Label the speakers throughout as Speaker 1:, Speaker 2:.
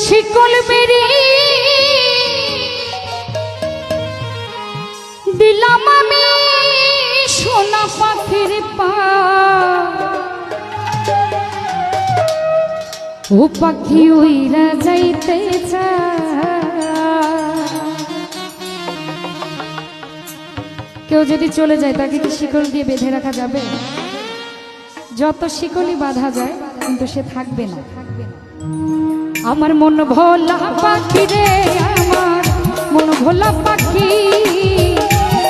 Speaker 1: শিকল বেরি দিলাম আমি সোনা পাখির পা ও পাখি উইরা যাইতে কেউ যদি চলে যায় তাকে কি শিকল দিয়ে বেঁধে রাখা যাবে? যত শিকলই বাঁধা যায় কিন্তু সে থাকবে না। আমার মন ভোলা পাখি রে, আমার মন ভোলা পাখি,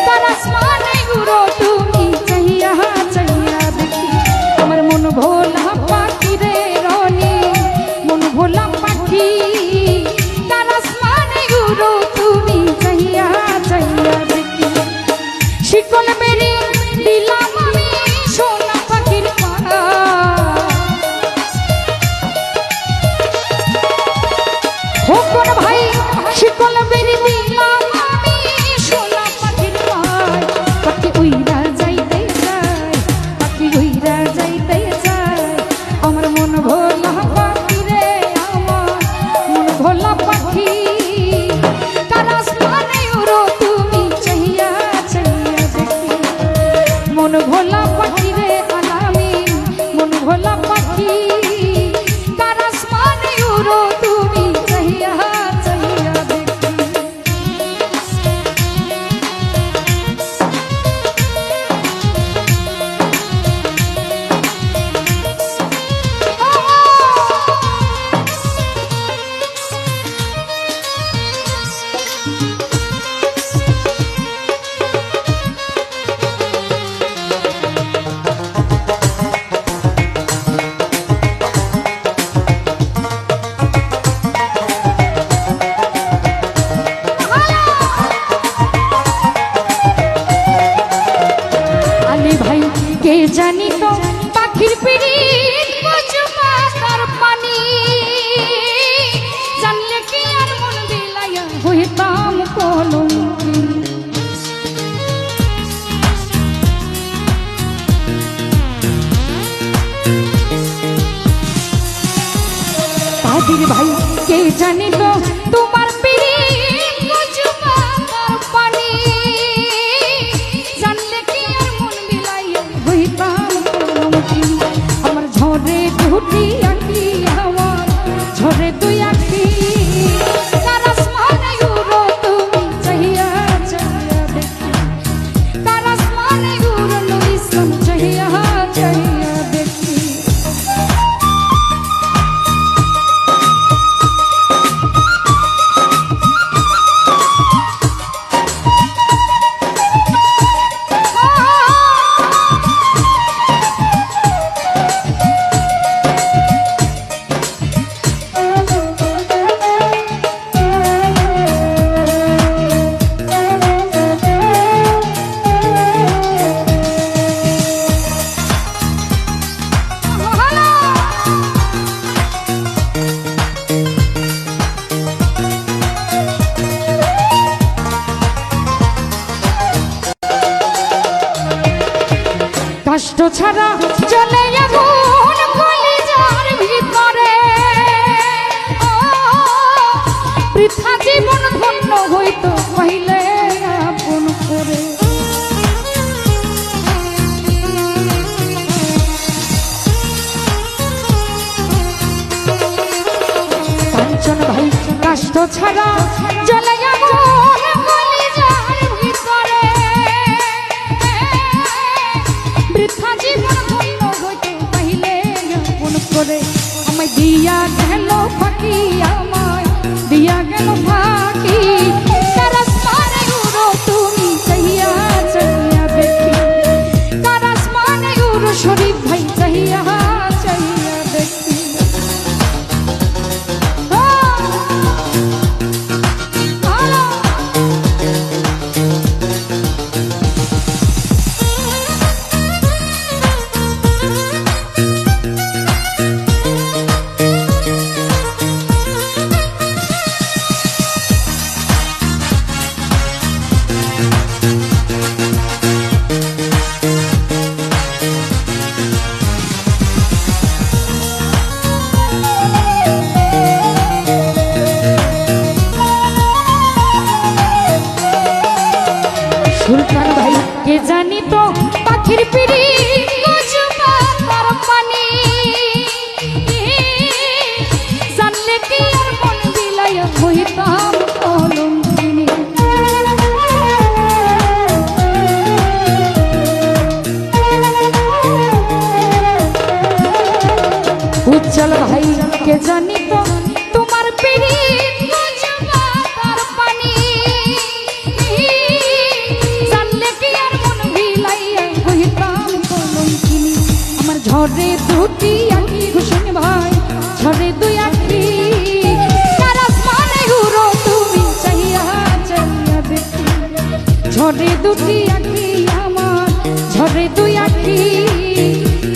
Speaker 1: তার আসমানে উড়ো তুমি চাহিয়া চাহিয়া দেখি। আমার মন ভোলা পাখি রে রনি, মন ভোলা পাখি, তার আসমানে উড়ো তুমি চাহিয়া চাহিয়া দেখি। শিকল বেরি দিলাম আমি সোনা পাখির পা, খোকন ভাই শিকল বেরি দিলাম আমি সোনা পাখির পায়। পাখি উইরা যাইতে চায়, পাখি উইরা যাইতে চায়। আমার মন ভোলা পাখি রে, আমার মন ভোলা পাখি, তার আসমানে উড়ো তুমি চাহিয়া চাহিয়া দেখি। মন ভোলা পাখি রে আলামি, মন ভোলা পাখি, তার আসমানে উড়ো তুমি চাহিয়া চাহিয়া দেখি। আলে ভাই কে জানি তো পাখির পিড়িত বুঝবা তার পানি, জানলে কি আর মন বিলাইয়া হইতাম কলঙ্কি। কাদির ভাই কে জানি তো তোমার পিড়িত বুঝবা তার পানি, জানলে কি আর মন বিলাইয়া হইতাম কলঙ্কি। আমার ঝরে দুটি আঁখি, আমার ঝরে দুই আঁখি, তার আসমানে উড়ো তুমি চাহিয়া চাহিয়া দেখি। তার আসমানে উড়ো নূর ইসলাম চাহিয়া চাহিয়া দেখি। কষ্ট ছাড়া চলে আগুন কলিজার ভিতরে, বৃথা জীবন ধন্য হইতো কহিলে আপন করে। কাঞ্চন ভাই কষ্ট ছাড়া চলে আগুন কলিজার ভিতরে, বৃথা জীবন ধন্য হইতো কহিলে আপন করে। আমায় দিয়া গেল ফাঁকি, আমায় দিয়া গেল ফাঁকি, তার আসমানে উড়ো তুমি চাহিয়া চাহিয়া দেখি। তার আসমানে উড়ো শরীফ ভাই চাহিয়া চাহিয়া দেখি। ঝরে দুটি আঁখি হোসেন ভাই ঝরে দুই আঁখি কার আসমানে উড়ো তুমি চাহিয়া চাহিয়া দেখি ঝরে দুটি আঁখি আমার ঝরে দুই আঁখি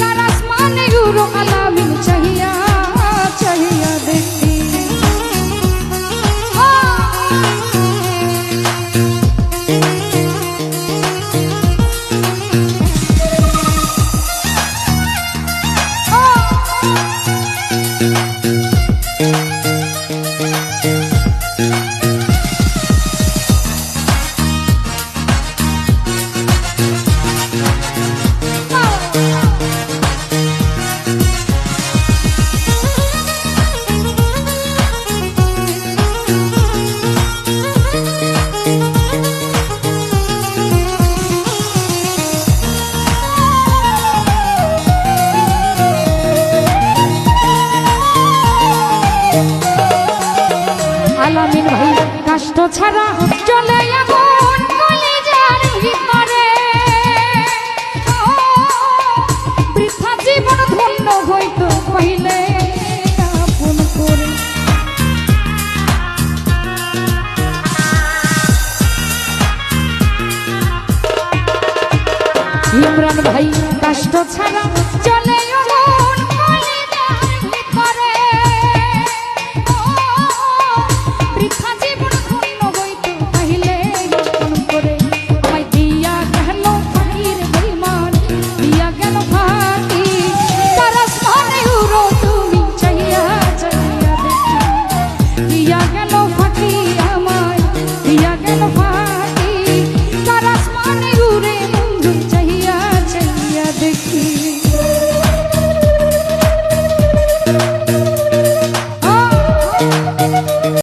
Speaker 1: কার আসমানে উড়ো আলামিন চাহিয়া চাহিয়া দেখি আলামিন ভাই কষ্ট ছাড়া চলে আগুন কলিজার ভিতরে বৃথা জীবন ধন্য হইতো কইলে আপন করে ইমরান ভাই কষ্ট ছাড়া চলে আগুন